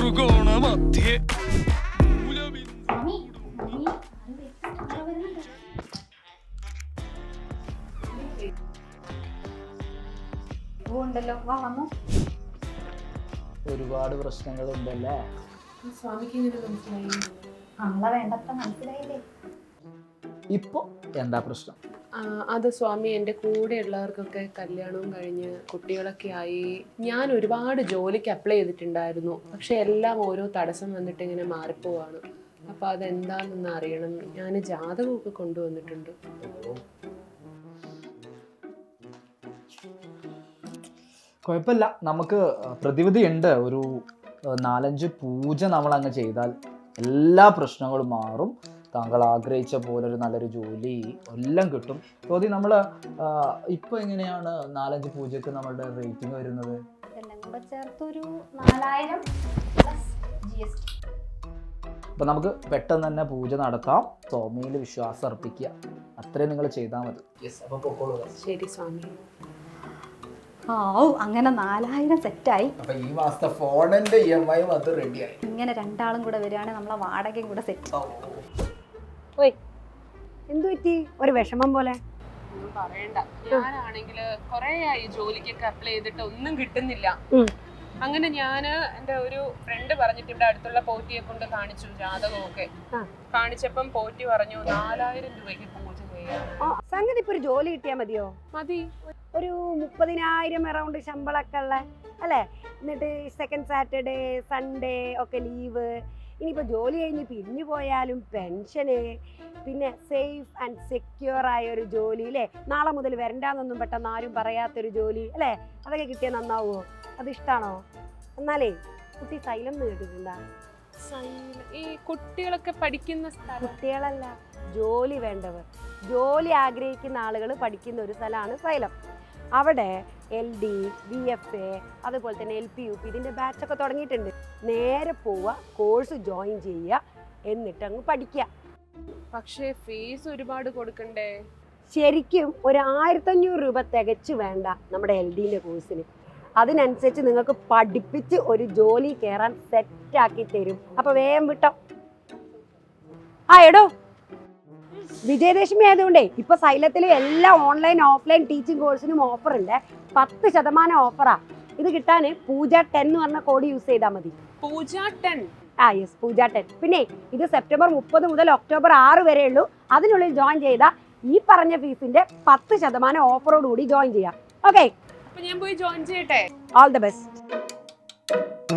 ത്രികോണമധ്യേ ഉണ്ടല്ലോ, വാ വന്നു. ഒരുപാട് പ്രശ്നങ്ങളുണ്ടല്ലേ? സ്വാമിക്ക് ഇങ്ങനെ മനസ്സിലായി? ആളെ വേണ്ടത്ര മനസ്സിലായില്ലേ? ഇപ്പൊ എന്താ പ്രശ്നം? അത് സ്വാമി, എൻ്റെ കൂടെയുള്ളവർക്കൊക്കെ കല്യാണവും കഴിഞ്ഞ് കുട്ടികളൊക്കെ ആയി. ഞാൻ ഒരുപാട് ജോലിക്ക് അപ്ലൈ ചെയ്തിട്ടുണ്ടായിരുന്നു. പക്ഷെ എല്ലാം ഓരോ തടസ്സം വന്നിട്ട് ഇങ്ങനെ മാറിപ്പോവാണ്. അപ്പൊ അതെന്താണെന്ന് അറിയണം. ഞാൻ ജാതകമൊക്കെ കൊണ്ടുവന്നിട്ടുണ്ട്. കുഴപ്പമില്ല, നമുക്ക് പ്രതിവിധി ഉണ്ട്. ഒരു 4-5 പൂജ നമ്മൾ അങ്ങ് ചെയ്താൽ എല്ലാ പ്രശ്നങ്ങളും മാറും. താങ്കൾ ആഗ്രഹിച്ച പോലെ ഒരു നല്ലൊരു ജോലി എല്ലാം കിട്ടും. ചോദി, നമ്മൾ ഇപ്പൊ എങ്ങനെയാണ് 4-5 പൂജക്ക് നമ്മളുടെ റേറ്റിംഗ് വരുന്നത്? ഇതെല്ലാം കൂടെ ചേർത്തൊരു 4000 GST. അപ്പൊ നമുക്ക് പെട്ടെന്ന് തന്നെ പൂജ നടത്താം. സ്വാമിയിൽ വിശ്വാസം അർപ്പിക്കുക, അത്രയും നിങ്ങൾ ചെയ്താൽ മതി. ശരി സ്വാമി. അങ്ങനെ 4000 സെറ്റായി. അപ്പൊ ഈ മാസത്തെ ഫോണിന്റെ EMI അത് റെഡിയായി. ഇങ്ങനെ രണ്ടാളും കൂടെ വരികയാണെങ്കിൽ നമ്മളെ വാടകയും കൂടെ സെറ്റ്. ഓയ്, എന്തു പറ്റി? ഒരു വിഷമം പോലെ. ഒന്നും പറയണ്ട. ഞാനാണെങ്കില് കൊറേ ആയി ജോലിക്കൊക്കെ അപ്ലൈ ചെയ്തിട്ട് ഒന്നും കിട്ടുന്നില്ല. അങ്ങനെ ഞാന് എന്റെ ഒരു ഫ്രണ്ട് പറഞ്ഞിട്ട് ഇവിടെ അടുത്തുള്ള പോറ്റിയെ കൊണ്ട് കാണിച്ചു ജാതകമൊക്കെ. കാണിച്ചപ്പം പോറ്റി പറഞ്ഞു 4000 രൂപയ്ക്ക് പൂജ ചെയ്യാൻ. സംഗതി ഇപ്പൊ ഒരു ജോലി കിട്ടിയാ മതിയോ? മതി. ഒരു 30,000 അറൗണ്ട് ശമ്പളമൊക്കെ ഉള്ള അല്ലേ? എന്നിട്ട് സെക്കൻഡ് സാറ്റർഡേ സൺഡേ ഒക്കെ ലീവ്. ഇനിയിപ്പോൾ ജോലി കഴിഞ്ഞ് പിരിഞ്ഞു പോയാലും പെൻഷന്, പിന്നെ സേഫ് ആൻഡ് സെക്യൂർ ആയ ഒരു ജോലി അല്ലേ? നാളെ മുതൽ വരണ്ടാന്നൊന്നും പെട്ടെന്ന് ആരും പറയാത്തൊരു ജോലി അല്ലേ? അതൊക്കെ കിട്ടിയാൽ നന്നാവുമോ? അതിഷ്ടാണോ? എന്നാലേ കുട്ടി സൈലം കേട്ടിട്ടുണ്ടാ? ഈ കുട്ടികളൊക്കെ പഠിക്കുന്ന സ്ഥലം. കുട്ടികളല്ല, ജോലി വേണ്ടവർ, ജോലി ആഗ്രഹിക്കുന്ന ആളുകൾ പഠിക്കുന്ന ഒരു സ്ഥലമാണ് സൈലം. അവിടെ LD, VFA, അതുപോലെ തന്നെ LP, UP ഇതിൻ്റെ ബാച്ചൊക്കെ തുടങ്ങിയിട്ടുണ്ട്. നേരെ പോവുക, കോഴ്സ് ജോയിൻ ചെയ്യുക, എന്നിട്ട് അങ്ങ് പഠിക്കുക. പക്ഷേ ഫീസ് ഒരുപാട് കൊടുക്കണ്ടേ? ശരിക്കും ഒരു 1500 രൂപ തികച്ചു വേണ്ട നമ്മുടെ LDൻ്റെ കോഴ്സിന്. അതിനനുസരിച്ച് നിങ്ങൾക്ക് പഠിപ്പിച്ച് ഒരു ജോലി കയറാൻ സെറ്റാക്കി തരും. അപ്പോൾ വേഗം വിട്ടോ. എടോ, വിജയദശമി ആയതുകൊണ്ടേ ഇപ്പൊ സൈലത്തിൽ എല്ലാ ഓൺലൈൻ ഓഫ്ലൈൻ ടീച്ചിങ് കോഴ്സിനും ഓഫർ ഉണ്ട്. 10% ഓഫറാ. ഇത് കിട്ടാൻ പൂജ 10 എന്ന് പറഞ്ഞ കോഡ് യൂസ് ചെയ്താൽ മതി. പൂജ 10? യെസ്, പൂജ 10. പിന്നെ ഇത് സെപ്റ്റംബർ 30 മുതൽ ഒക്ടോബർ 6 വരെ ഉള്ളൂ. അതിനുള്ളിൽ ജോയിൻ ചെയ്താൽ ഈ പറഞ്ഞ ഫീസിന്റെ 10% ഓഫറോടുകൂടി ജോയിൻ ചെയ്യാം. ഓക്കെ, അപ്പൊ ഞാൻ പോയി ജോയിൻ ചെയ്യട്ടെ? All the best.